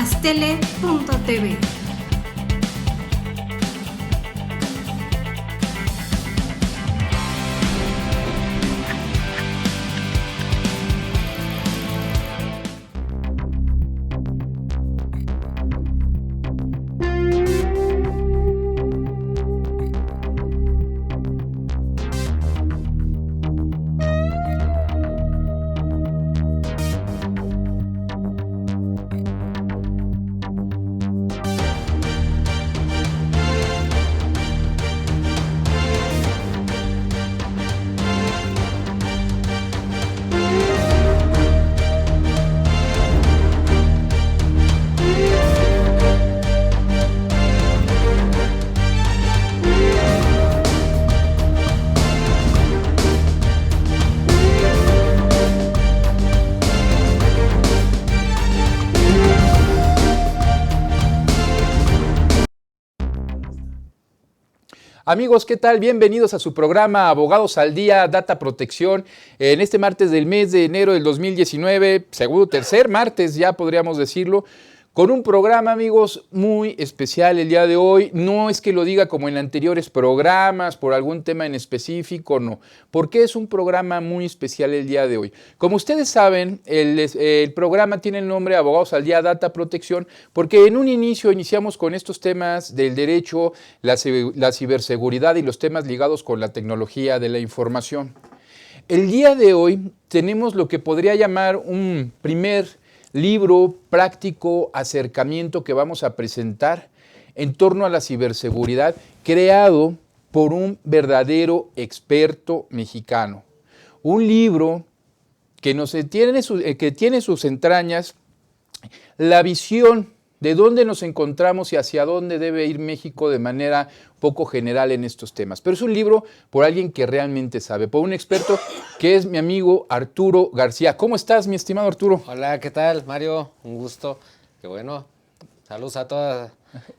astele.tv. Amigos, ¿qué tal? Bienvenidos a su programa Abogados al Día, Data Protección, en este martes del mes de enero del 2019, segundo, tercer martes ya podríamos decirlo, con un programa, amigos, muy especial el día de hoy. No es que lo diga como en anteriores programas, por algún tema en específico, no, porque es un programa muy especial el día de hoy. Como ustedes saben, el programa tiene el nombre Abogados al Día, Data Protección, porque en un inicio iniciamos con estos temas del derecho, la ciberseguridad y los temas ligados con la tecnología de la información. El día de hoy tenemos lo que podría llamar un primer libro práctico, acercamiento que vamos a presentar en torno a la ciberseguridad, creado por un verdadero experto mexicano. Un libro que tiene sus entrañas la visión de dónde nos encontramos y hacia dónde debe ir México de manera poco general en estos temas. Pero es un libro por alguien que realmente sabe, por un experto que es mi amigo Arturo García. ¿Cómo estás, mi estimado Arturo? Hola, ¿qué tal, Mario? Un gusto. Qué bueno. Saludos a toda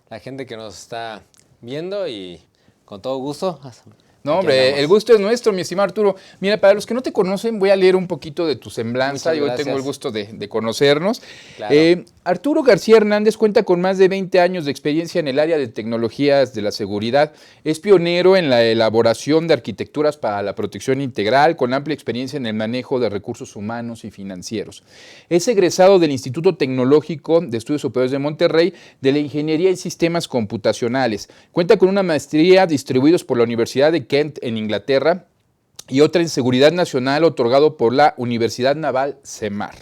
la gente que nos está viendo y con todo gusto. No, hombre, el gusto es nuestro, mi estimado Arturo. Mira, para los que no te conocen, voy a leer un poquito de tu semblanza. Yo hoy tengo el gusto de conocernos. Claro. Arturo García Hernández cuenta con más de 20 años de experiencia en el área de tecnologías de la seguridad. Es pionero en la elaboración de arquitecturas para la protección integral, con amplia experiencia en el manejo de recursos humanos y financieros. Es egresado del Instituto Tecnológico de Estudios Superiores de Monterrey de la Ingeniería en Sistemas Computacionales. Cuenta con una maestría distribuidos por la Universidad de Kent en Inglaterra y otra en Seguridad Nacional otorgado por la Universidad Naval CEMAR,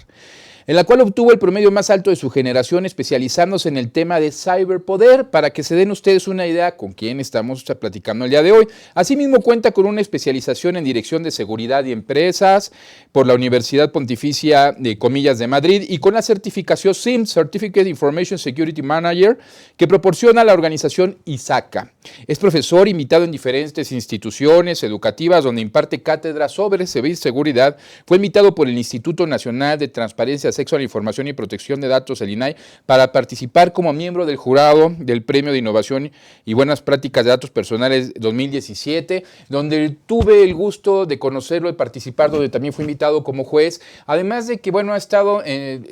en la cual obtuvo el promedio más alto de su generación, especializándose en el tema de ciberpoder, para que se den ustedes una idea con quién estamos platicando el día de hoy. Asimismo, cuenta con una especialización en Dirección de Seguridad y Empresas por la Universidad Pontificia de Comillas de Madrid y con la certificación SIM, Certificate Information Security Manager, que proporciona la organización ISACA. Es profesor invitado en diferentes instituciones educativas donde imparte cátedras sobre ciberseguridad. Fue invitado por el Instituto Nacional de Transparencia, Acceso a la Información y Protección de Datos, el INAI, para participar como miembro del jurado del Premio de Innovación y Buenas Prácticas de Datos Personales 2017, donde tuve el gusto de conocerlo y participar, donde también fui invitado como juez, además de que, bueno, ha estado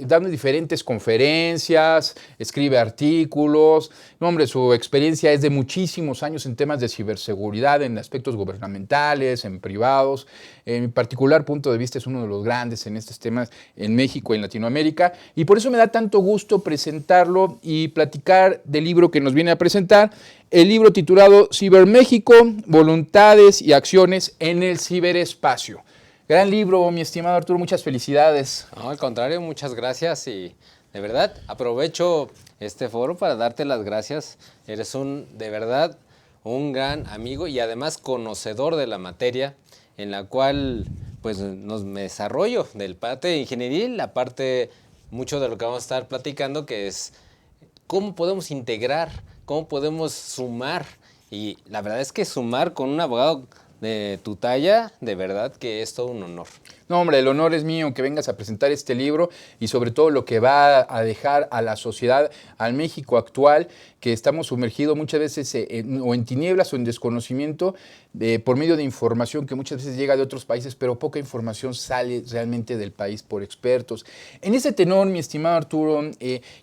dando diferentes conferencias, escribe artículos. No, hombre, su experiencia es de muchísimos años en temas de ciberseguridad, en aspectos gubernamentales, en privados. En mi particular punto de vista es uno de los grandes en estos temas en México y en Latinoamérica, y por eso me da tanto gusto presentarlo y platicar del libro que nos viene a presentar, el libro titulado Ciberméxico, Voluntades y Acciones en el Ciberespacio. Gran libro, mi estimado Arturo, muchas felicidades. No, al contrario, muchas gracias y de verdad aprovecho este foro para darte las gracias. Eres de verdad un gran amigo y además conocedor de la materia en la cual pues me desarrollo del parte de ingeniería y la parte, mucho de lo que vamos a estar platicando, que es cómo podemos integrar, cómo podemos sumar. Y la verdad es que sumar con un abogado de tu talla, de verdad que es todo un honor. No, hombre, el honor es mío que vengas a presentar este libro y sobre todo lo que va a dejar a la sociedad, al México actual, que estamos sumergidos muchas veces o en tinieblas o en desconocimiento por medio de información que muchas veces llega de otros países, pero poca información sale realmente del país por expertos. En ese tenor, mi estimado Arturo,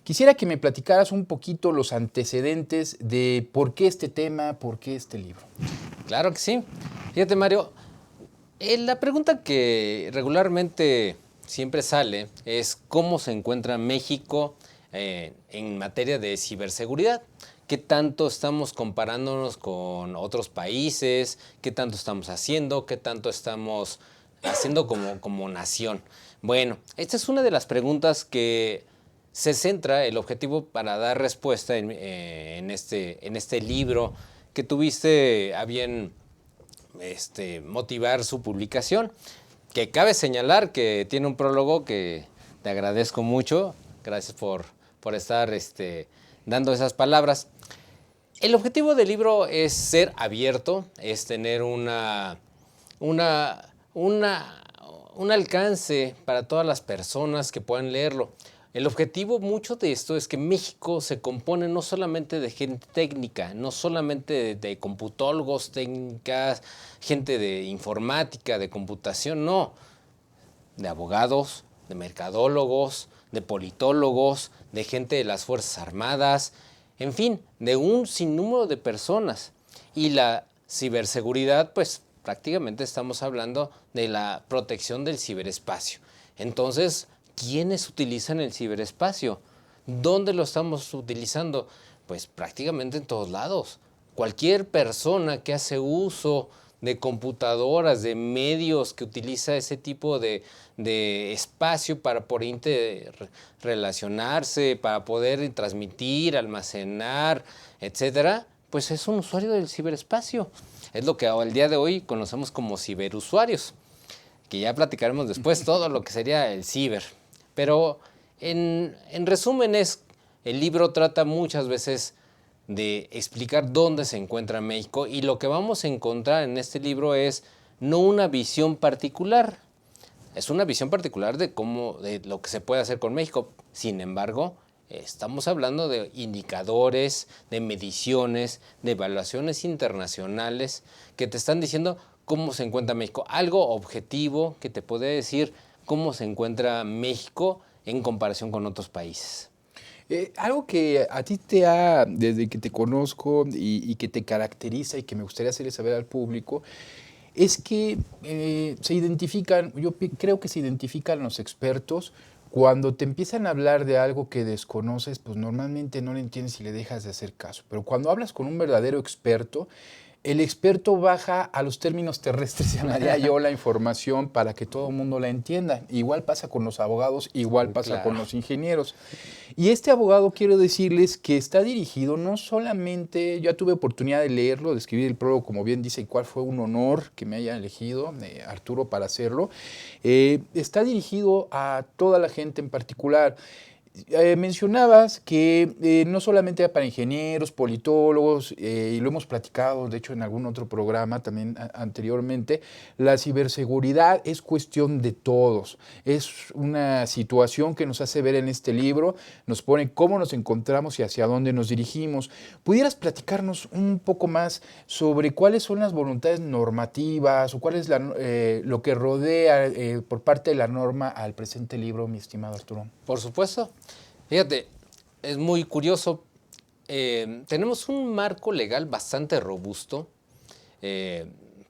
quisiera que me platicaras un poquito los antecedentes de por qué este tema, por qué este libro. Claro que sí. Fíjate, Mario, la pregunta que regularmente siempre sale es cómo se encuentra México en materia de ciberseguridad. ¿Qué tanto estamos comparándonos con otros países? ¿Qué tanto estamos haciendo? ¿Qué tanto estamos haciendo como nación? Bueno, esta es una de las preguntas que se centra el objetivo para dar respuesta en este libro que tuviste a bien motivar su publicación, que cabe señalar que tiene un prólogo que te agradezco mucho. Gracias por estar dando esas palabras. El objetivo del libro es ser abierto, es tener un alcance para todas las personas que puedan leerlo. El objetivo mucho de esto es que México se compone no solamente de gente técnica, no solamente de computólogos técnicas, gente de informática, de computación, no, de abogados, de mercadólogos, de politólogos, de gente de las Fuerzas Armadas, en fin, de un sinnúmero de personas. Y la ciberseguridad, pues prácticamente estamos hablando de la protección del ciberespacio. Entonces, ¿quiénes utilizan el ciberespacio? ¿Dónde lo estamos utilizando? Pues prácticamente en todos lados. Cualquier persona que hace uso de computadoras, de medios, que utiliza ese tipo de espacio para poder relacionarse, para poder transmitir, almacenar, etcétera, pues es un usuario del ciberespacio. Es lo que al día de hoy conocemos como ciberusuarios, que ya platicaremos después todo lo que sería el ciber. Pero en resumen, el libro trata muchas veces de explicar dónde se encuentra México, y lo que vamos a encontrar en este libro es no una visión particular, es una visión particular de lo que se puede hacer con México. Sin embargo, estamos hablando de indicadores, de mediciones, de evaluaciones internacionales que te están diciendo cómo se encuentra México, algo objetivo que te puede decir cómo se encuentra México en comparación con otros países. Algo que a ti desde que te conozco y que te caracteriza y que me gustaría hacerle saber al público, es que se identifican, creo que se identifican los expertos cuando te empiezan a hablar de algo que desconoces, pues normalmente no le entiendes y le dejas de hacer caso. Pero cuando hablas con un verdadero experto, el experto baja a los términos terrestres, llamaría yo, la información para que todo el mundo la entienda. Igual pasa con los abogados, igual pasa con los ingenieros. Y este abogado, quiero decirles que está dirigido no solamente, yo tuve oportunidad de leerlo, de escribir el prólogo, como bien dice, y cuál fue un honor que me haya elegido, Arturo, para hacerlo. Está dirigido a toda la gente en particular. Mencionabas que no solamente era para ingenieros, politólogos, y lo hemos platicado, de hecho, en algún otro programa también anteriormente, la ciberseguridad es cuestión de todos. Es una situación que nos hace ver en este libro, nos pone cómo nos encontramos y hacia dónde nos dirigimos. ¿Pudieras platicarnos un poco más sobre cuáles son las voluntades normativas o cuál es lo que rodea por parte de la norma al presente libro, mi estimado Arturo? Por supuesto. Fíjate, es muy curioso. Tenemos un marco legal bastante robusto.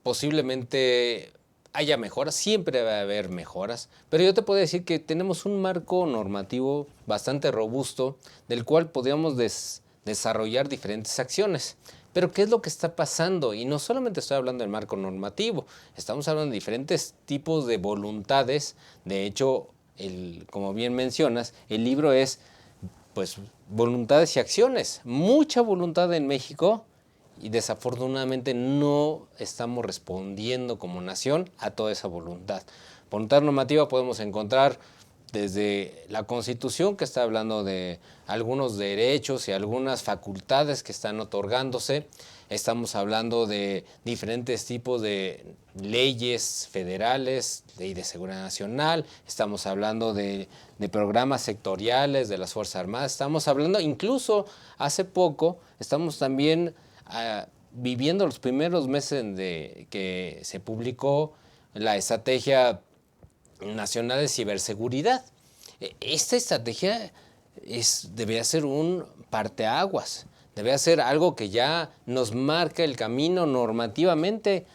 Posiblemente haya mejoras, siempre va a haber mejoras, pero yo te puedo decir que tenemos un marco normativo bastante robusto del cual podríamos desarrollar diferentes acciones. Pero ¿qué es lo que está pasando? Y no solamente estoy hablando del marco normativo, estamos hablando de diferentes tipos de voluntades. De hecho, como bien mencionas, el libro es pues voluntades y acciones. Mucha voluntad en México y desafortunadamente no estamos respondiendo como nación a toda esa voluntad. Voluntad normativa podemos encontrar desde la Constitución, que está hablando de algunos derechos y algunas facultades que están otorgándose. Estamos hablando de diferentes tipos de leyes federales, ley de seguridad nacional, estamos hablando de programas sectoriales de las Fuerzas Armadas, estamos hablando, incluso hace poco, estamos también viviendo los primeros meses de que se publicó la Estrategia Nacional de Ciberseguridad. Esta estrategia debería ser un parteaguas, debería ser algo que ya nos marca el camino normativamente,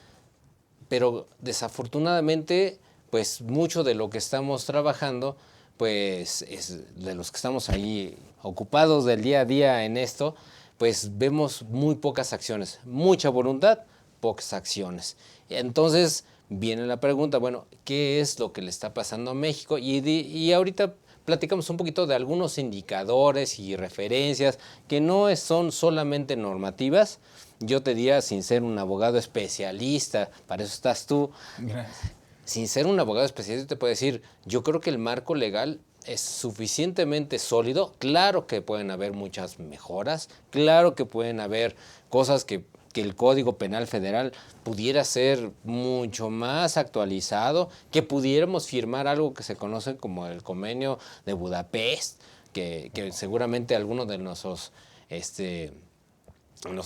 pero desafortunadamente, pues mucho de lo que estamos trabajando, pues es de los que estamos ahí ocupados del día a día en esto, pues vemos muy pocas acciones, mucha voluntad, pocas acciones. Entonces viene la pregunta, bueno, ¿qué es lo que le está pasando a México? Y ahorita platicamos un poquito de algunos indicadores y referencias que no son solamente normativas. Yo te diría, sin ser un abogado especialista, para eso estás tú. Gracias. Sin ser un abogado especialista te puedo decir, yo creo que el marco legal es suficientemente sólido. Claro que pueden haber muchas mejoras, claro que pueden haber cosas que el Código Penal Federal pudiera ser mucho más actualizado, que pudiéramos firmar algo que se conoce como el Convenio de Budapest, que seguramente algunos de nuestros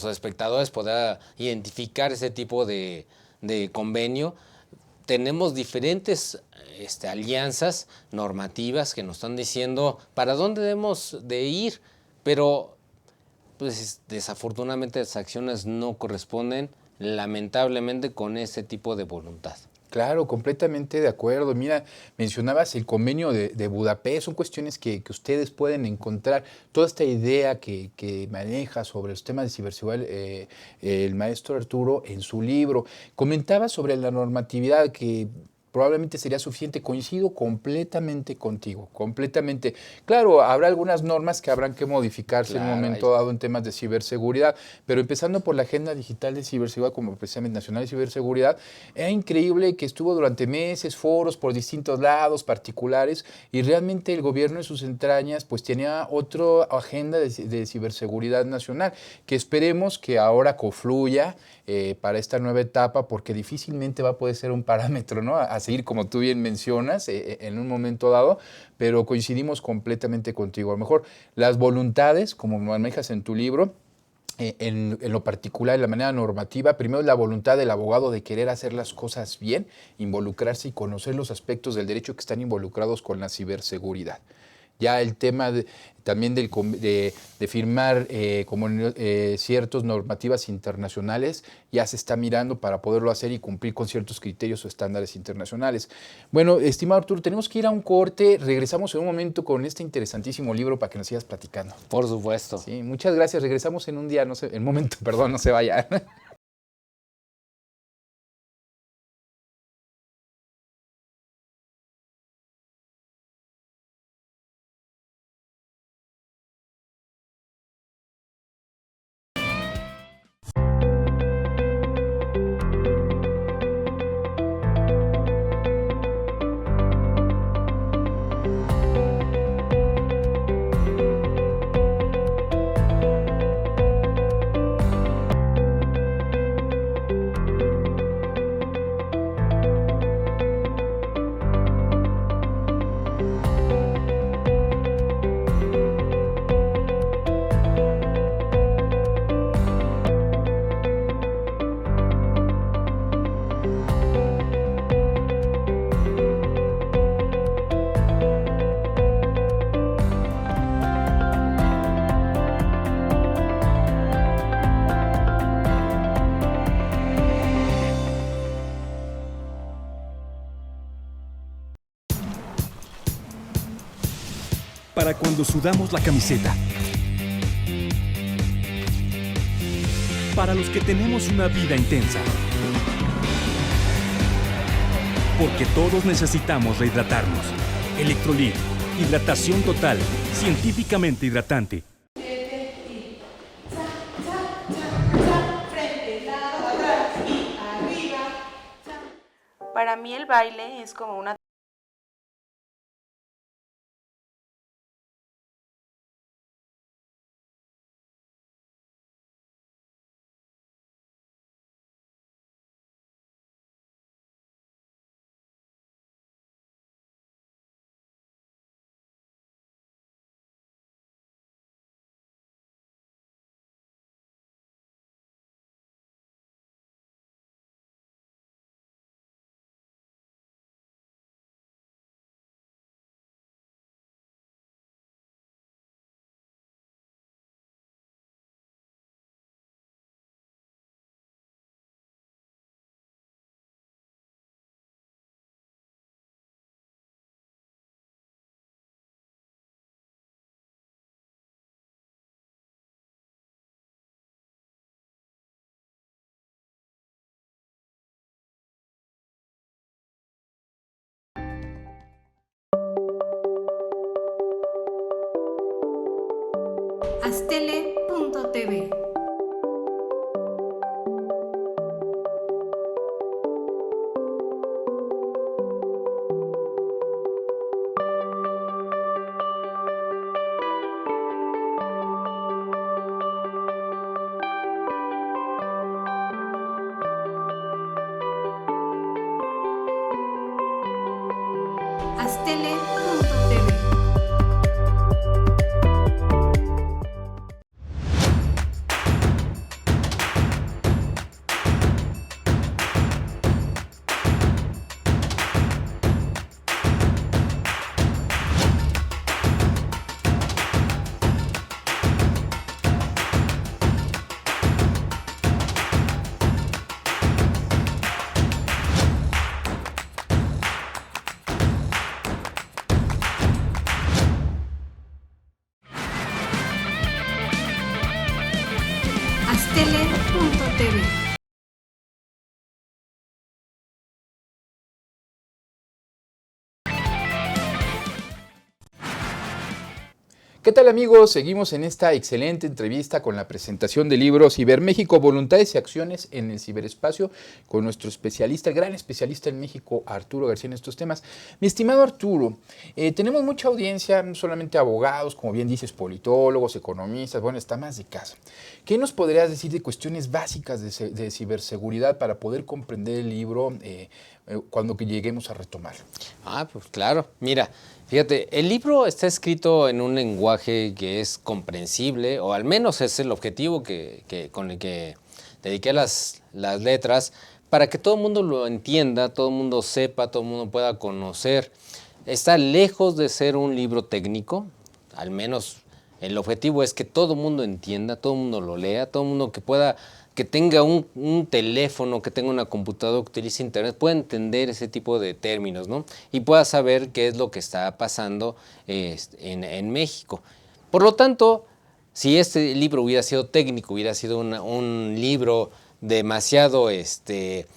espectadores podrá identificar ese tipo de convenio. Tenemos diferentes alianzas normativas que nos están diciendo para dónde debemos de ir, pero pues desafortunadamente las acciones no corresponden, lamentablemente, con ese tipo de voluntad. Claro, completamente de acuerdo. Mira, mencionabas el convenio de Budapest, son cuestiones que ustedes pueden encontrar. Toda esta idea que maneja sobre los temas de ciberseguridad el maestro Arturo en su libro. Comentaba sobre la normatividad que probablemente sería suficiente. Coincido completamente contigo, completamente. Claro, habrá algunas normas que habrán que modificarse en un momento dado en temas de ciberseguridad, pero empezando por la Agenda Digital de Ciberseguridad, como precisamente Nacional de Ciberseguridad, era increíble que estuvo durante meses, foros por distintos lados, particulares, y realmente el gobierno en sus entrañas pues tenía otra agenda de ciberseguridad nacional, que esperemos que ahora confluya para esta nueva etapa, porque difícilmente va a poder ser un parámetro, ¿no? A seguir, como tú bien mencionas, en un momento dado, pero coincidimos completamente contigo. A lo mejor las voluntades, como manejas en tu libro, en lo particular, en la manera normativa, primero es la voluntad del abogado de querer hacer las cosas bien, involucrarse y conocer los aspectos del derecho que están involucrados con la ciberseguridad. Ya el tema también de firmar ciertas normativas internacionales ya se está mirando para poderlo hacer y cumplir con ciertos criterios o estándares internacionales. Bueno, estimado Arturo, tenemos que ir a un corte. Regresamos en un momento con este interesantísimo libro para que nos sigas platicando. Por supuesto. Sí, muchas gracias. Regresamos en un día, en un momento, perdón, no se vaya. Para cuando sudamos la camiseta. Para los que tenemos una vida intensa. Porque todos necesitamos rehidratarnos. Electrolit, hidratación total, científicamente hidratante. Para mí el baile es como una Astele.tv. Astele.tv. Astele.tv. ¿Qué tal, amigos? Seguimos en esta excelente entrevista con la presentación del libro Ciberméxico, Voluntades y Acciones en el Ciberespacio, con nuestro especialista, el gran especialista en México, Arturo García, en estos temas. Mi estimado Arturo, tenemos mucha audiencia, no solamente abogados, como bien dices, politólogos, economistas, bueno, está más de casa. ¿Qué nos podrías decir de cuestiones básicas de ciberseguridad para poder comprender el libro cuando que lleguemos a retomar? Pues claro. Mira, fíjate, el libro está escrito en un lenguaje que es comprensible, o al menos es el objetivo con el que dediqué las letras, para que todo el mundo lo entienda, todo el mundo sepa, todo el mundo pueda conocer. Está lejos de ser un libro técnico, al menos el objetivo es que todo el mundo entienda, todo el mundo lo lea, todo el mundo que tenga un teléfono, que tenga una computadora, que utilice internet, pueda entender ese tipo de términos, ¿no? Y pueda saber qué es lo que está pasando en México. Por lo tanto, si este libro hubiera sido técnico, hubiera sido un libro demasiado lleno de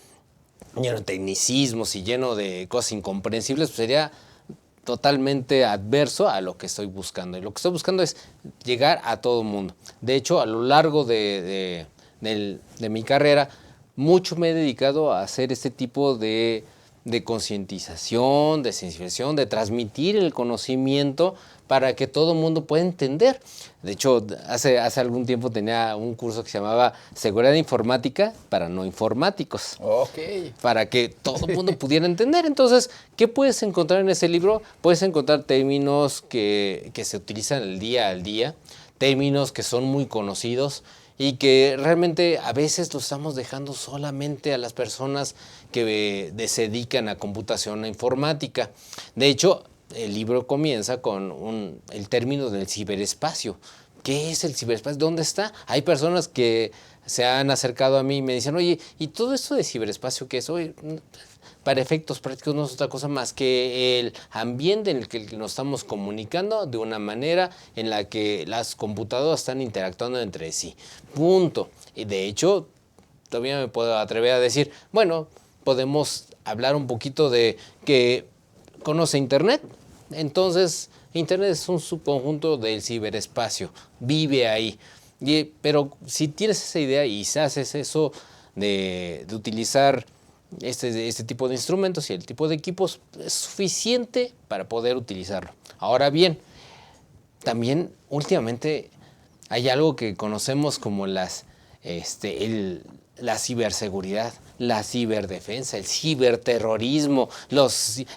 tecnicismos y lleno de cosas incomprensibles, pues sería totalmente adverso a lo que estoy buscando. Y lo que estoy buscando es llegar a todo el mundo. De hecho, a lo largo de mi carrera, mucho me he dedicado a hacer este tipo de concientización, de sensibilización, de transmitir el conocimiento para que todo el mundo pueda entender. De hecho, hace algún tiempo tenía un curso que se llamaba Seguridad Informática para no informáticos. Ok. Para que todo el mundo pudiera entender. Entonces, ¿qué puedes encontrar en ese libro? Puedes encontrar términos que se utilizan el día al día, términos que son muy conocidos y que realmente a veces los estamos dejando solamente a las personas que se dedican a computación, a informática. De hecho, el libro comienza con el término del ciberespacio. ¿Qué es el ciberespacio? ¿Dónde está? Hay personas que se han acercado a mí y me dicen, oye, ¿y todo esto de ciberespacio qué es? Oye, para efectos prácticos no es otra cosa más que el ambiente en el que nos estamos comunicando de una manera en la que las computadoras están interactuando entre sí. Punto. Y de hecho, todavía me puedo atrever a decir, bueno, podemos hablar un poquito de que conoce Internet. Entonces, Internet es un subconjunto del ciberespacio, vive ahí. Pero si tienes esa idea y haces eso de utilizar este tipo de instrumentos y el tipo de equipos, es suficiente para poder utilizarlo. Ahora bien, también últimamente hay algo que conocemos como la ciberseguridad, la ciberdefensa, el ciberterrorismo.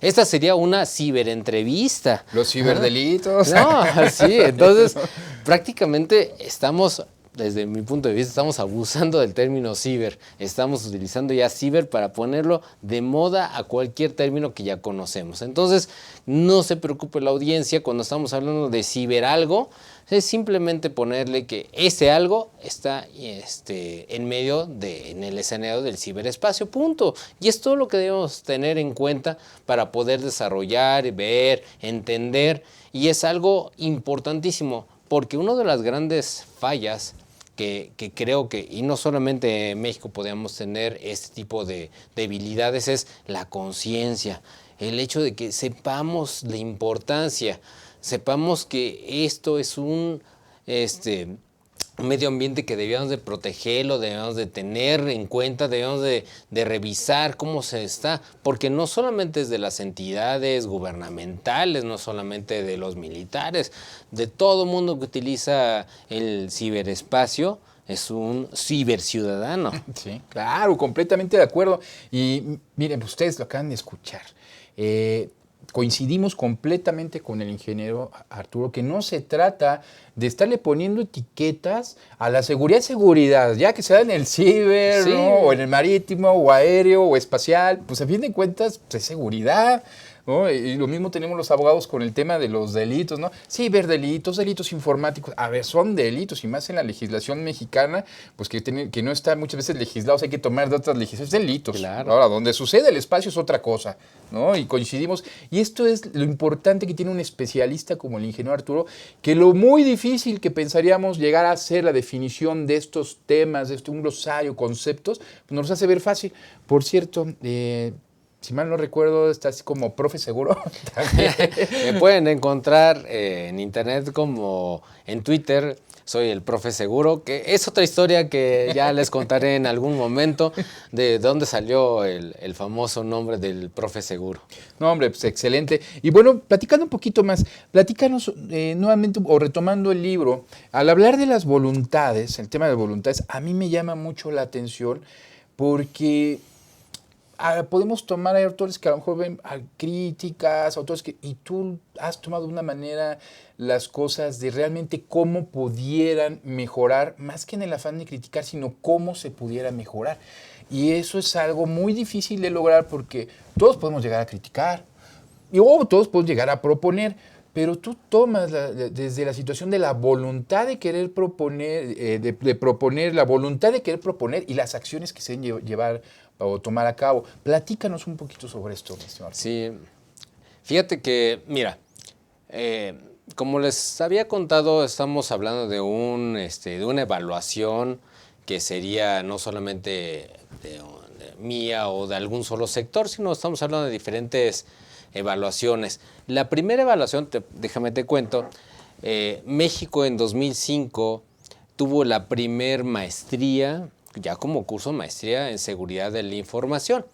Esta sería una ciberentrevista. Los ciberdelitos. No, sí, entonces prácticamente estamos, desde mi punto de vista, estamos abusando del término ciber. Estamos utilizando ya ciber para ponerlo de moda a cualquier término que ya conocemos. Entonces, no se preocupe la audiencia cuando estamos hablando de ciberalgo. Es simplemente ponerle que ese algo está en el escenario del ciberespacio, punto. Y es todo lo que debemos tener en cuenta para poder desarrollar, ver, entender. Y es algo importantísimo, porque una de las grandes fallas que creo que, y no solamente en México podemos tener este tipo de debilidades, es la conciencia. El hecho de que sepamos la importancia, sepamos que esto es un medio ambiente que debíamos de protegerlo, debíamos de tener en cuenta, debíamos de revisar cómo se está, porque no solamente es de las entidades gubernamentales, no solamente de los militares, de todo mundo que utiliza el ciberespacio, es un ciberciudadano. Sí, claro, completamente de acuerdo. Y miren, ustedes lo acaban de escuchar. Coincidimos completamente con el ingeniero Arturo, que no se trata de estarle poniendo etiquetas a la seguridad, ya que sea en el ciber, Sí. ¿no? O en el marítimo, o aéreo, o espacial, pues a fin de cuentas pues, es seguridad, ¿no? Y lo mismo tenemos los abogados con el tema de los delitos, ¿no? Ciberdelitos, delitos informáticos, a ver, son delitos, y más en la legislación mexicana, pues que no está muchas veces legislados, hay que tomar de otras legislaciones, delitos. Claro. Ahora, donde sucede el espacio es otra cosa, ¿no? Y coincidimos, y esto es lo importante que tiene un especialista como el ingeniero Arturo, que lo muy difícil que pensaríamos llegar a hacer la definición de estos temas, de un glosario, conceptos, pues nos los hace ver fácil. Por cierto, si mal no recuerdo, estás como profe seguro. Me pueden encontrar en internet como en Twitter, soy el profe seguro, que es otra historia que ya les contaré en algún momento de dónde salió el famoso nombre del profe seguro. No, hombre, pues excelente. Y bueno, platicando un poquito más, platícanos nuevamente o retomando el libro, al hablar de las voluntades, el tema de las voluntades, a mí me llama mucho la atención porque podemos tomar, hay autores que a lo mejor ven críticas, autores que, y tú has tomado de una manera las cosas de realmente cómo pudieran mejorar, más que en el afán de criticar, sino cómo se pudiera mejorar. Y eso es algo muy difícil de lograr porque todos podemos llegar a criticar, y todos podemos llegar a proponer, pero tú tomas desde la situación de la voluntad de querer proponer, de proponer, la voluntad de querer proponer y las acciones que se deben llevar o tomar a cabo. Platícanos un poquito sobre esto, mi estimado. Sí, fíjate que, mira, como les había contado, estamos hablando de una evaluación que sería no solamente de mía o de algún solo sector, sino estamos hablando de diferentes evaluaciones. La primera evaluación, déjame te cuento, México en 2005 tuvo la primer maestría, ya como curso maestría en seguridad de la información.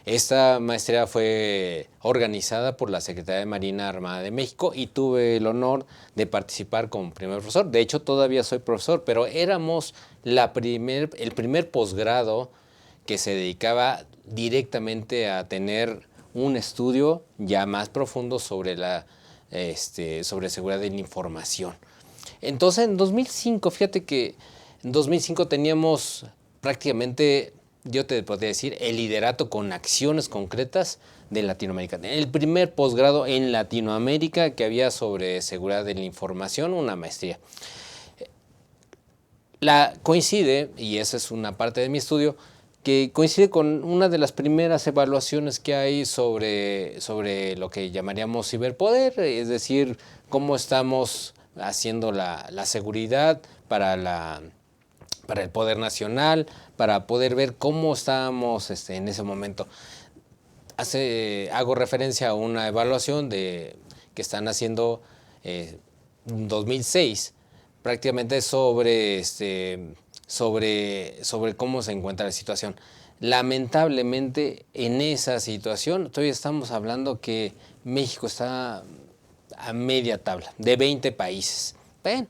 Esta maestría fue organizada por la Secretaría de Marina Armada de México y tuve el honor de participar como primer profesor. De hecho, todavía soy profesor, pero éramos el primer posgrado que se dedicaba directamente a tener un estudio ya más profundo sobre sobre seguridad de la información. Entonces, en 2005, fíjate que en 2005 teníamos prácticamente, yo te podría decir, el liderato con acciones concretas de Latinoamérica. El primer posgrado en Latinoamérica que había sobre seguridad de la información, una maestría. Coincide, y esa es una parte de mi estudio, que coincide con una de las primeras evaluaciones que hay sobre lo que llamaríamos ciberpoder, es decir, cómo estamos haciendo la seguridad para el poder nacional, para poder ver cómo estábamos en ese momento. Hago referencia a una evaluación que están haciendo en 2006, prácticamente sobre cómo se encuentra la situación. Lamentablemente, en esa situación, todavía estamos hablando que México está a media tabla, de 20 países. Ven,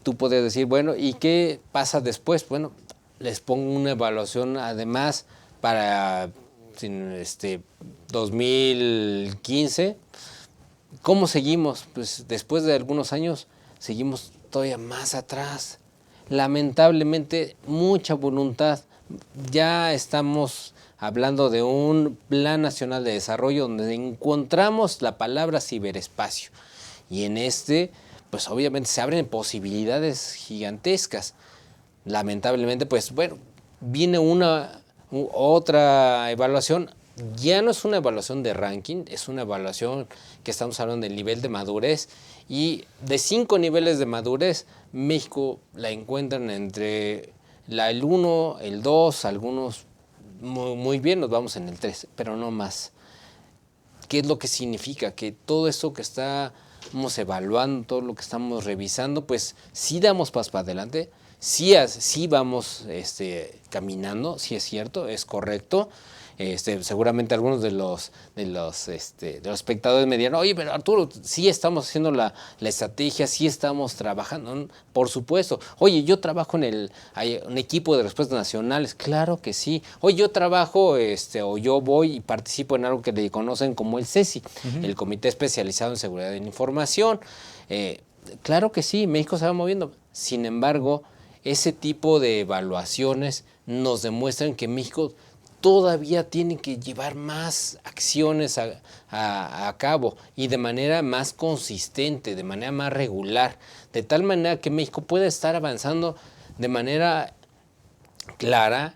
tú puedes decir, bueno, ¿y qué pasa después? Bueno, les pongo una evaluación además para 2015. ¿Cómo seguimos? Pues después de algunos años seguimos todavía más atrás. Lamentablemente, mucha voluntad. Ya estamos hablando de un Plan Nacional de Desarrollo donde encontramos la palabra ciberespacio. Y en pues obviamente se abren posibilidades gigantescas. Lamentablemente, pues bueno, viene otra evaluación. Ya no es una evaluación de ranking, es una evaluación que estamos hablando del nivel de madurez. Y de 5 niveles de madurez, México la encuentran entre el 1, el 2, algunos muy bien, nos vamos en el 3, pero no más. ¿Qué es lo que significa? Que todo esto que está estamos evaluando, todo lo que estamos revisando, pues sí damos pasos para adelante, sí vamos caminando, sí es cierto, es correcto. Seguramente algunos de los espectadores me dirán, oye, pero Arturo, sí estamos haciendo la estrategia, sí estamos trabajando, por supuesto. Oye, yo trabajo hay un equipo de respuestas nacionales, claro que sí. Oye, yo trabajo, o yo voy y participo en algo que le conocen como el CESI, el Comité Especializado en Seguridad de la Información. Claro que sí, México se va moviendo. Sin embargo, ese tipo de evaluaciones nos demuestran que México todavía tiene que llevar más acciones a cabo y de manera más consistente, de manera más regular, de tal manera que México pueda estar avanzando de manera clara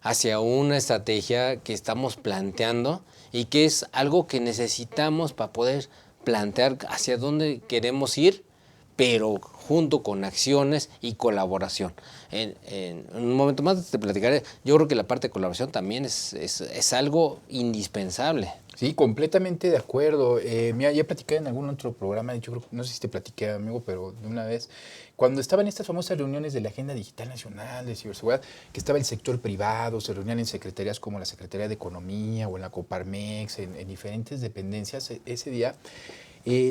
hacia una estrategia que estamos planteando y que es algo que necesitamos para poder plantear hacia dónde queremos ir, pero junto con acciones y colaboración. En un momento más te platicaré, yo creo que la parte de colaboración también es algo indispensable. Sí, completamente de acuerdo. Mira, ya platicé en algún otro programa, yo creo, no sé si te platiqué, amigo, pero de una vez, cuando estaban estas famosas reuniones de la Agenda Digital Nacional de Ciberseguridad, que estaba el sector privado, se reunían en secretarías como la Secretaría de Economía o en la Coparmex, en diferentes dependencias, ese día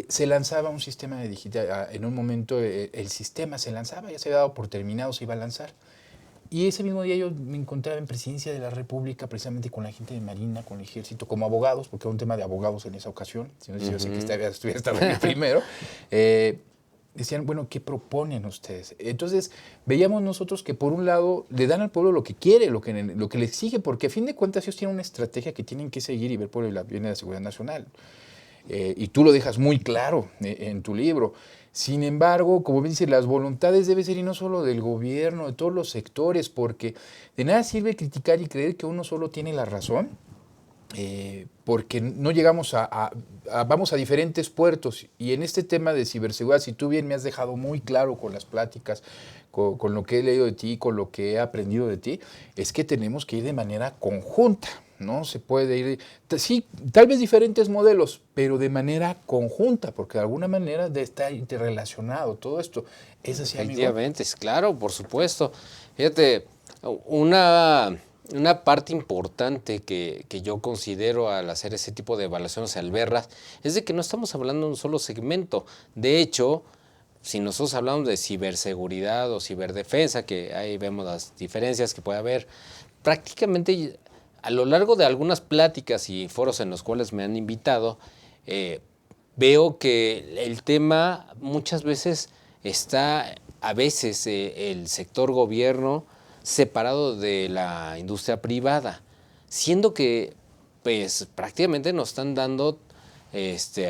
se lanzaba un sistema de digital, en un momento el sistema se lanzaba, ya se había dado por terminado, se iba a lanzar. Y ese mismo día yo me encontraba en Presidencia de la República, precisamente con la gente de Marina, con el Ejército, como abogados, porque era un tema de abogados en esa ocasión, si no yo sé que estuviera estado en el primero. Decían, bueno, ¿qué proponen ustedes? Entonces, veíamos nosotros que por un lado le dan al pueblo lo que quiere, lo que le exige, porque a fin de cuentas ellos tienen una estrategia que tienen que seguir y ver por el bien de la seguridad nacional. Y tú lo dejas muy claro en tu libro. Sin embargo, como bien dice, las voluntades deben ser y no solo del gobierno, de todos los sectores, porque de nada sirve criticar y creer que uno solo tiene la razón, porque no llegamos vamos a diferentes puertos. Y en este tema de ciberseguridad, si tú bien me has dejado muy claro con las pláticas, con lo que he leído de ti, con lo que he aprendido de ti, es que tenemos que ir de manera conjunta. No se puede ir, sí, tal vez diferentes modelos, pero de manera conjunta, porque de alguna manera está interrelacionado todo esto. ¿Es así, amigo? Efectivamente, claro, por supuesto. Fíjate, una parte importante que yo considero al hacer ese tipo de evaluaciones al verlas es de que no estamos hablando de un solo segmento. De hecho, si nosotros hablamos de ciberseguridad o ciberdefensa, que ahí vemos las diferencias que puede haber, prácticamente a lo largo de algunas pláticas y foros en los cuales me han invitado, veo que el tema muchas veces está, el sector gobierno separado de la industria privada, siendo que pues prácticamente nos están dando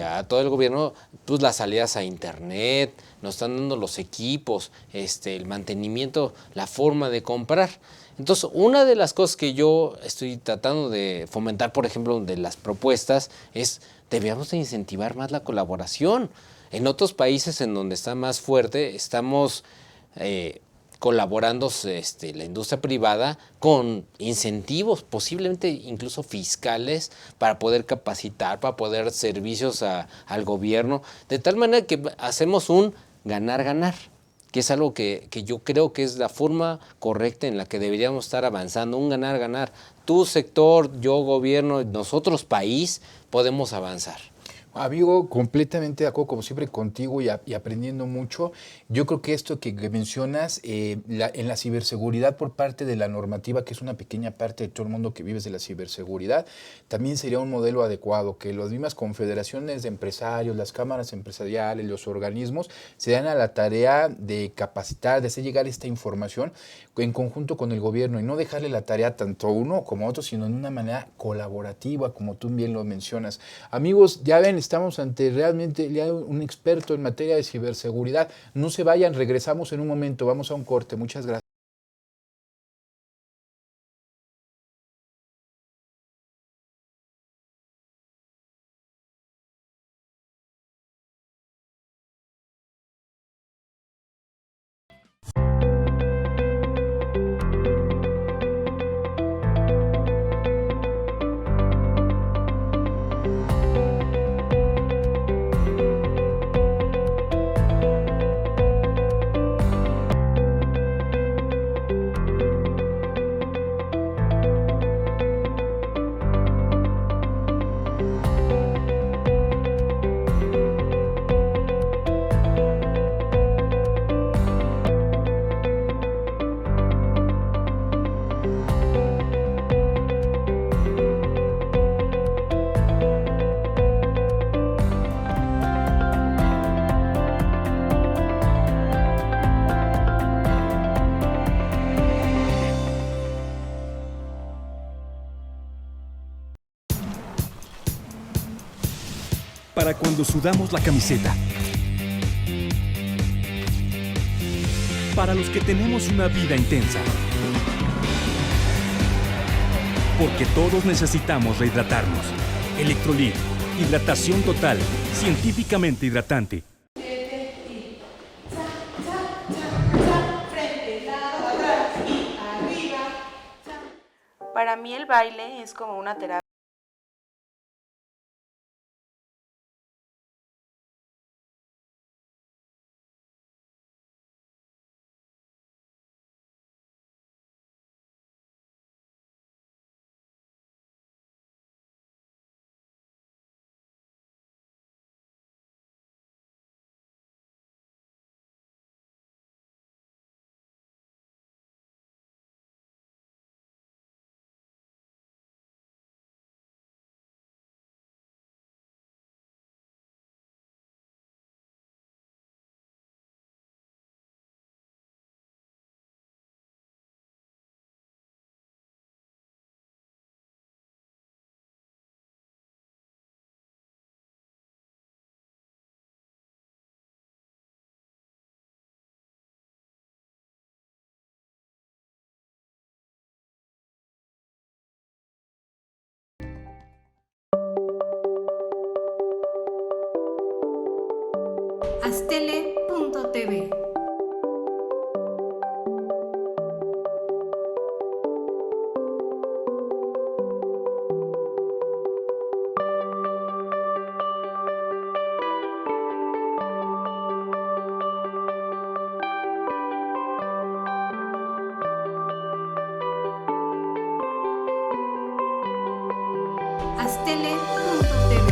a todo el gobierno pues las salidas a internet, nos están dando los equipos, el mantenimiento, la forma de comprar. Entonces, una de las cosas que yo estoy tratando de fomentar, por ejemplo, de las propuestas, es debíamos de incentivar más la colaboración. En otros países en donde está más fuerte, estamos colaborando la industria privada con incentivos, posiblemente incluso fiscales, para poder capacitar, para poder dar servicios al gobierno, de tal manera que hacemos un ganar-ganar, que es algo que yo creo que es la forma correcta en la que deberíamos estar avanzando, un ganar-ganar. Tu sector, yo gobierno, nosotros país, podemos avanzar. Amigo, completamente de acuerdo, como siempre, contigo y aprendiendo mucho. Yo creo que esto que mencionas, en la ciberseguridad por parte de la normativa, que es una pequeña parte de todo el mundo que vive de la ciberseguridad, también sería un modelo adecuado, que las mismas confederaciones de empresarios, las cámaras empresariales, los organismos, se dan a la tarea de capacitar, de hacer llegar esta información en conjunto con el gobierno y no dejarle la tarea tanto a uno como a otro, sino de una manera colaborativa, como tú bien lo mencionas. Amigos, ya ven, estamos ante realmente un experto en materia de ciberseguridad. No se vayan, regresamos en un momento, vamos a un corte. Muchas gracias. para cuando sudamos la camiseta. Para los que tenemos una vida intensa. Porque todos necesitamos rehidratarnos. Electrolit, hidratación total, científicamente hidratante. Para mí el baile es como una terapia. Astele.tv. Astele.tv.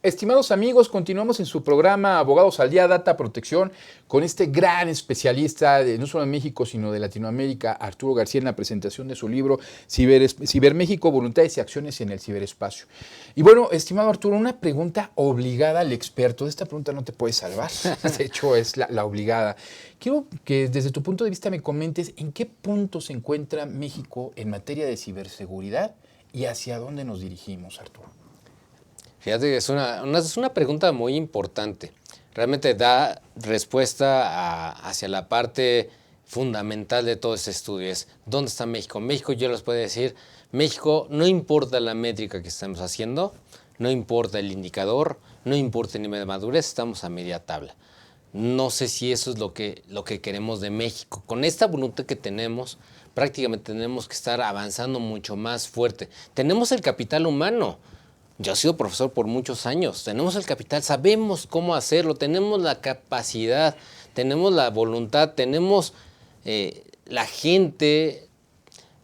Estimados amigos, continuamos en su programa Abogados al Día, Data Protección, con este gran especialista, no solo en México, sino de Latinoamérica, Arturo García, en la presentación de su libro Ciberméxico, Voluntades y Acciones en el Ciberespacio. Y bueno, estimado Arturo, una pregunta obligada al experto. De esta pregunta no te puedes salvar, de hecho es la obligada. Quiero que desde tu punto de vista me comentes en qué punto se encuentra México en materia de ciberseguridad y hacia dónde nos dirigimos, Arturo. Fíjate que es una pregunta muy importante. Realmente da respuesta hacia la parte fundamental de todo este estudio. Es ¿dónde está México? México, yo les puedo decir, México, no importa la métrica que estamos haciendo, no importa el indicador, no importa el nivel de madurez, estamos a media tabla. No sé si eso es lo que queremos de México. Con esta voluntad que tenemos, prácticamente tenemos que estar avanzando mucho más fuerte. Tenemos el capital humano. Yo he sido profesor por muchos años, tenemos el capital, sabemos cómo hacerlo, tenemos la capacidad, tenemos la voluntad, tenemos la gente,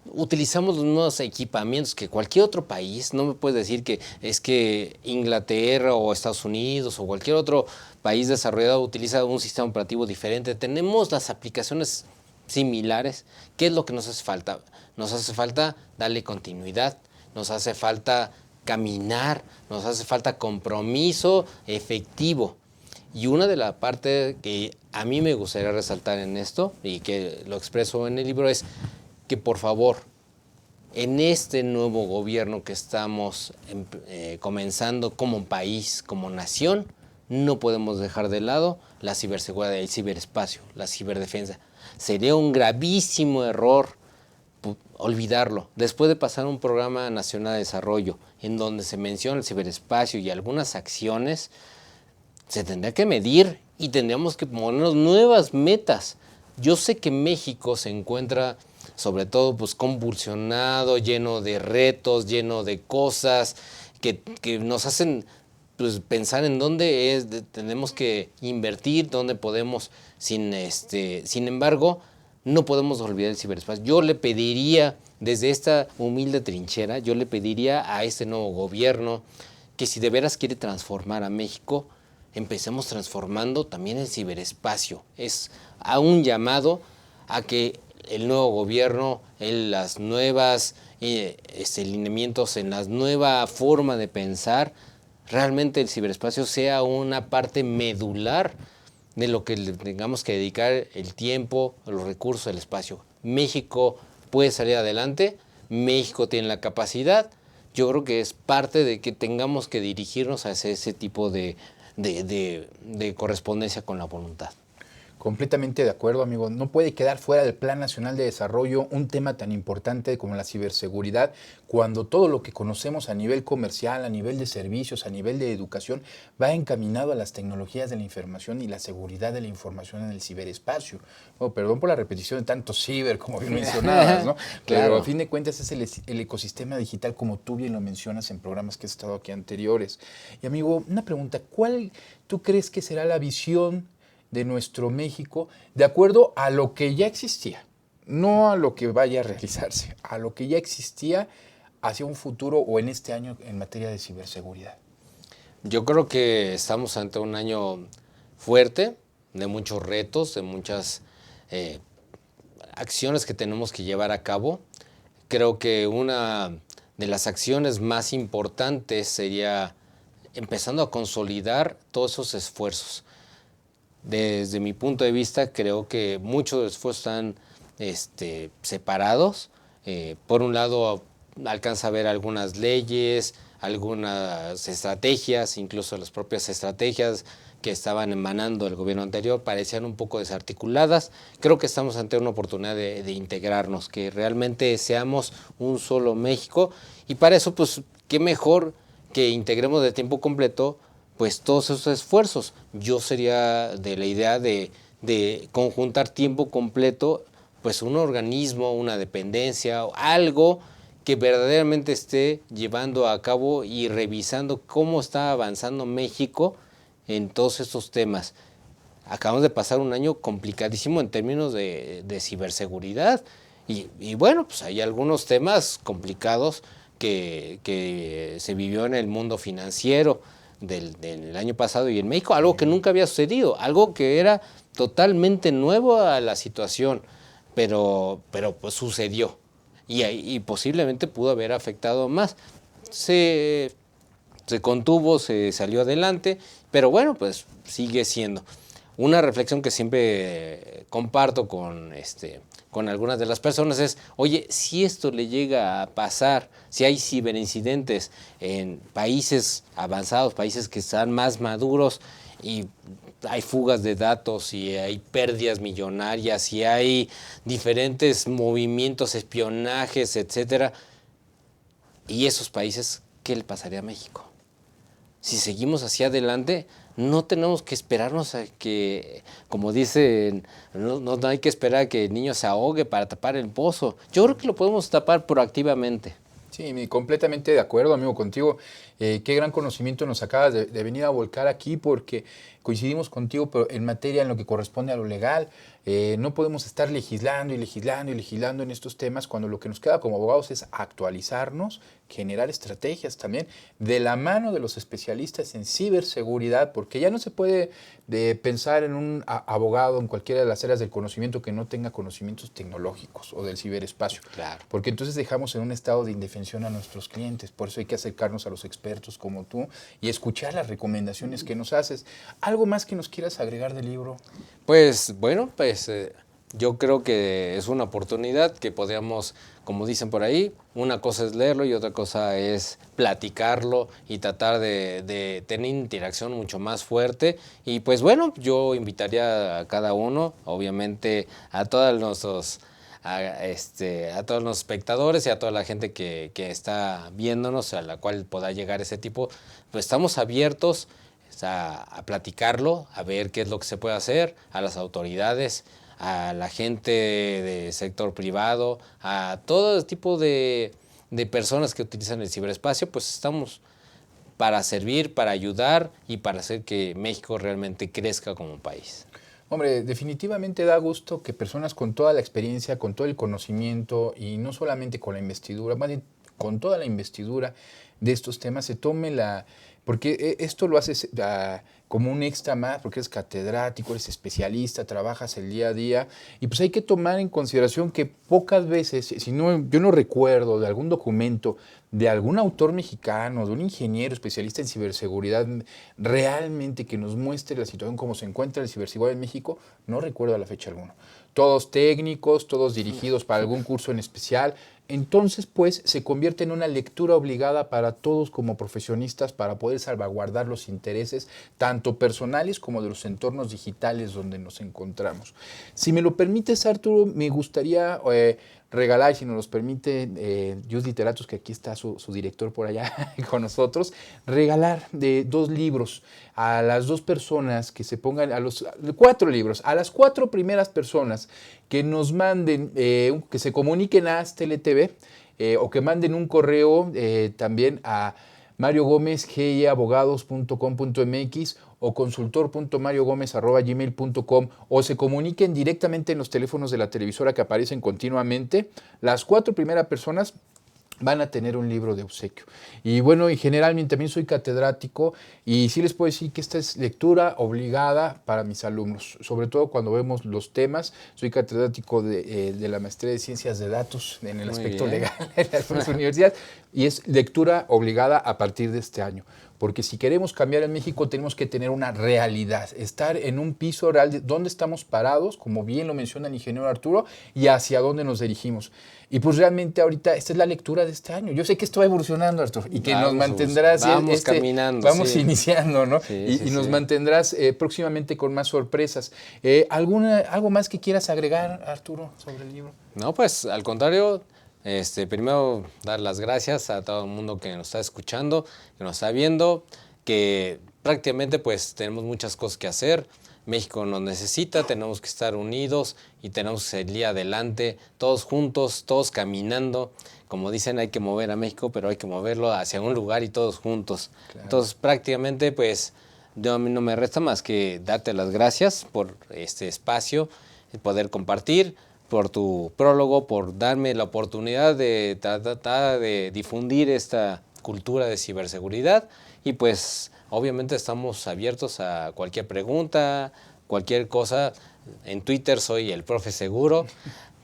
utilizamos los mismos equipamientos que cualquier otro país. No me puedes decir que es que Inglaterra o Estados Unidos o cualquier otro país desarrollado utiliza un sistema operativo diferente. Tenemos las aplicaciones similares. ¿Qué es lo que nos hace falta? Nos hace falta darle continuidad, nos hace falta caminar, nos hace falta compromiso efectivo. Y una de las partes que a mí me gustaría resaltar en esto, y que lo expreso en el libro, es que por favor, en este nuevo gobierno que estamos comenzando como país, como nación, no podemos dejar de lado la ciberseguridad, el ciberespacio, la ciberdefensa. Sería un gravísimo error olvidarlo. Después de pasar un programa nacional de desarrollo en donde se menciona el ciberespacio y algunas acciones, se tendría que medir y tendríamos que ponernos nuevas metas. Yo sé que México se encuentra sobre todo pues convulsionado, lleno de retos, lleno de cosas que nos hacen pues pensar en dónde tenemos que invertir, dónde podemos, sin embargo, no podemos olvidar el ciberespacio. Yo le pediría, desde esta humilde trinchera, yo le pediría a este nuevo gobierno que si de veras quiere transformar a México, empecemos transformando también el ciberespacio. Es a un llamado a que el nuevo gobierno, las nuevas lineamientos, en la nueva forma de pensar, realmente el ciberespacio sea una parte medular de lo que le tengamos que dedicar el tiempo, los recursos, el espacio. México puede salir adelante, México tiene la capacidad. Yo creo que es parte de que tengamos que dirigirnos hacia ese tipo de correspondencia con la voluntad. Completamente de acuerdo, amigo. No puede quedar fuera del Plan Nacional de Desarrollo un tema tan importante como la ciberseguridad, cuando todo lo que conocemos a nivel comercial, a nivel de servicios, a nivel de educación, va encaminado a las tecnologías de la información y la seguridad de la información en el ciberespacio. Oh, perdón por la repetición de tanto ciber, como bien mencionabas, ¿no? Claro. Pero a fin de cuentas es el ecosistema digital, como tú bien lo mencionas en programas que has estado aquí anteriores. Y amigo, una pregunta, ¿cuál tú crees que será la visión de nuestro México de acuerdo a lo que ya existía? No a lo que vaya a realizarse, a lo que ya existía hacia un futuro o en este año en materia de ciberseguridad. Yo creo que estamos ante un año fuerte, de muchos retos, de muchas acciones que tenemos que llevar a cabo. Creo que una de las acciones más importantes sería empezando a consolidar todos esos esfuerzos. Desde mi punto de vista, creo que muchos de los esfuerzos están separados. Por un lado, alcanza a ver algunas leyes, algunas estrategias, incluso las propias estrategias que estaban emanando del gobierno anterior parecían un poco desarticuladas. Creo que estamos ante una oportunidad de integrarnos, que realmente seamos un solo México. Y para eso, pues, qué mejor que integremos de tiempo completo pues todos esos esfuerzos. Yo sería de la idea de conjuntar tiempo completo, pues un organismo, una dependencia, algo que verdaderamente esté llevando a cabo y revisando cómo está avanzando México en todos estos temas. Acabamos de pasar un año complicadísimo en términos de ciberseguridad y bueno, pues hay algunos temas complicados que se vivió en el mundo financiero del año pasado y en México, algo que nunca había sucedido, algo que era totalmente nuevo a la situación, pero pues sucedió y posiblemente pudo haber afectado más. Se contuvo, se salió adelante, pero bueno, pues sigue siendo. Una reflexión que siempre comparto con algunas de las personas es, oye, si esto le llega a pasar, si hay ciberincidentes en países avanzados, países que están más maduros y hay fugas de datos y hay pérdidas millonarias y hay diferentes movimientos, espionajes, etcétera, y esos países, ¿qué le pasaría a México? Si seguimos hacia adelante, no tenemos que esperarnos a que, como dicen, no hay que esperar a que el niño se ahogue para tapar el pozo. Yo creo que lo podemos tapar proactivamente. Sí, completamente de acuerdo, amigo, contigo. Qué gran conocimiento nos acabas de venir a volcar aquí, porque coincidimos contigo, pero en materia en lo que corresponde a lo legal. No podemos estar legislando y legislando y legislando en estos temas cuando lo que nos queda como abogados es actualizarnos, generar estrategias también de la mano de los especialistas en ciberseguridad, porque ya no se puede pensar en un abogado en cualquiera de las áreas del conocimiento que no tenga conocimientos tecnológicos o del ciberespacio. Claro. Porque entonces dejamos en un estado de indefensión a nuestros clientes. Por eso hay que acercarnos a los expertos como tú y escuchar las recomendaciones que nos haces. ¿Algo más que nos quieras agregar del libro? Pues bueno, yo creo que es una oportunidad que podríamos, como dicen por ahí, una cosa es leerlo y otra cosa es platicarlo y tratar de tener interacción mucho más fuerte. Y pues bueno, yo invitaría a cada uno, obviamente a todos nuestros espectadores y a toda la gente que está viéndonos, a la cual pueda llegar ese tipo, pues estamos abiertos a platicarlo, a ver qué es lo que se puede hacer, a las autoridades, a la gente del sector privado, a todo tipo de personas que utilizan el ciberespacio, pues estamos para servir, para ayudar y para hacer que México realmente crezca como país. Hombre, definitivamente da gusto que personas con toda la experiencia, con todo el conocimiento y no solamente con la investidura, más bien con toda la investidura de estos temas se tome porque esto lo haces como un extra más, porque eres catedrático, eres especialista, trabajas el día a día, y pues hay que tomar en consideración que pocas veces, yo no recuerdo de algún documento de algún autor mexicano, de un ingeniero especialista en ciberseguridad, realmente que nos muestre la situación como se encuentra la ciberseguridad en México, no recuerdo a la fecha alguna. Todos técnicos, todos dirigidos para algún curso en especial. Entonces, pues, se convierte en una lectura obligada para todos como profesionistas para poder salvaguardar los intereses, tanto personales como de los entornos digitales donde nos encontramos. Si me lo permites, Arturo, me gustaría regalar, si nos los permite Just Literatus, que aquí está su director por allá con nosotros, regalar 2 libros a las 2 personas que se pongan, 4 libros, a las 4 primeras personas que nos manden, que se comuniquen a AzTeleTV o que manden un correo también a mariogomez@abogados.com.mx o consultor.mariogomez@gmail.com o se comuniquen directamente en los teléfonos de la televisora que aparecen continuamente. Las 4 primeras personas van a tener un libro de obsequio. Y bueno, y generalmente también soy catedrático y sí les puedo decir que esta es lectura obligada para mis alumnos, sobre todo cuando vemos los temas. Soy catedrático de la maestría de Ciencias de Datos en el aspecto legal en las universidades y es lectura obligada a partir de este año. Porque si queremos cambiar en México tenemos que tener una realidad, estar en un piso real de dónde estamos parados, como bien lo menciona el ingeniero Arturo, y hacia dónde nos dirigimos. Y pues realmente ahorita esta es la lectura de este año. Yo sé que esto va evolucionando, Arturo, y que nos mantendrás... Vamos caminando. Vamos iniciando, ¿no? Sí, y nos mantendrás próximamente con más sorpresas. ¿Algo más que quieras agregar, Arturo, sobre el libro? No, pues al contrario... primero dar las gracias a todo el mundo que nos está escuchando, que nos está viendo, que prácticamente pues tenemos muchas cosas que hacer. México nos necesita, tenemos que estar unidos y tenemos que salir adelante, todos juntos, todos caminando. Como dicen, hay que mover a México, pero hay que moverlo hacia un lugar y todos juntos. Claro. Entonces prácticamente pues a mí no me resta más que darte las gracias por este espacio, poder compartir, por tu prólogo, por darme la oportunidad de tratar de difundir esta cultura de ciberseguridad y pues obviamente estamos abiertos a cualquier pregunta, cualquier cosa. En Twitter soy el Profe Seguro,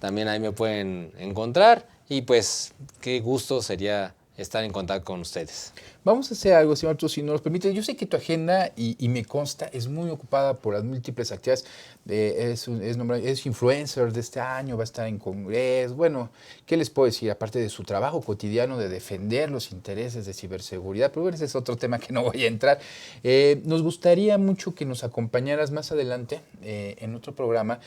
también ahí me pueden encontrar y pues qué gusto sería estar en contacto con ustedes. Vamos a hacer algo, señor Arturo, si nos lo permite. Yo sé que tu agenda, y me consta, es muy ocupada por las múltiples actividades. Es influencer de este año, va a estar en congreso. Bueno, ¿qué les puedo decir? Aparte de su trabajo cotidiano de defender los intereses de ciberseguridad, pero bueno, ese es otro tema que no voy a entrar. Nos gustaría mucho que nos acompañaras más adelante en otro programa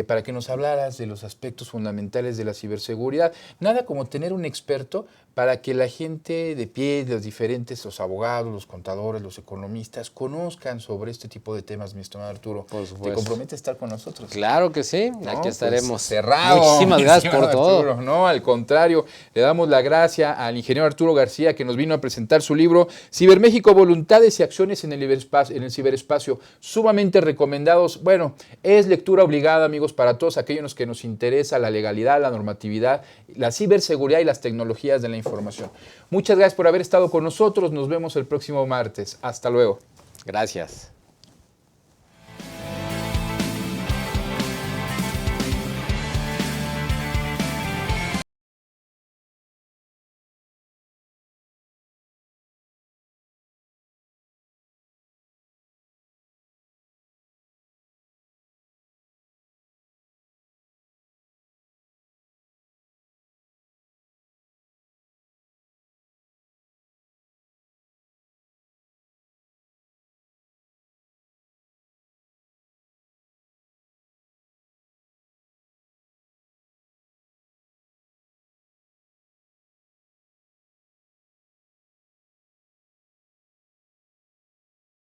para que nos hablaras de los aspectos fundamentales de la ciberseguridad. Nada como tener un experto para que la gente de pie, los diferentes, los abogados, los contadores, los economistas, conozcan sobre este tipo de temas, mi estimado Arturo. Por supuesto. ¿Te comprometes a estar con nosotros? Claro que sí, No, aquí estaremos. Pues, cerrado. Muchísimas gracias por todo. Arturo. No, al contrario, le damos la gracia al ingeniero Arturo García que nos vino a presentar su libro Ciberméxico, Voluntades y Acciones en el Ciberespacio, sumamente recomendados. Bueno, es lectura obligada, amigos, para todos aquellos que nos interesa la legalidad, la normatividad, la ciberseguridad y las tecnologías de la información. Muchas gracias por haber estado con nosotros. Nos vemos el próximo martes. Hasta luego. Gracias.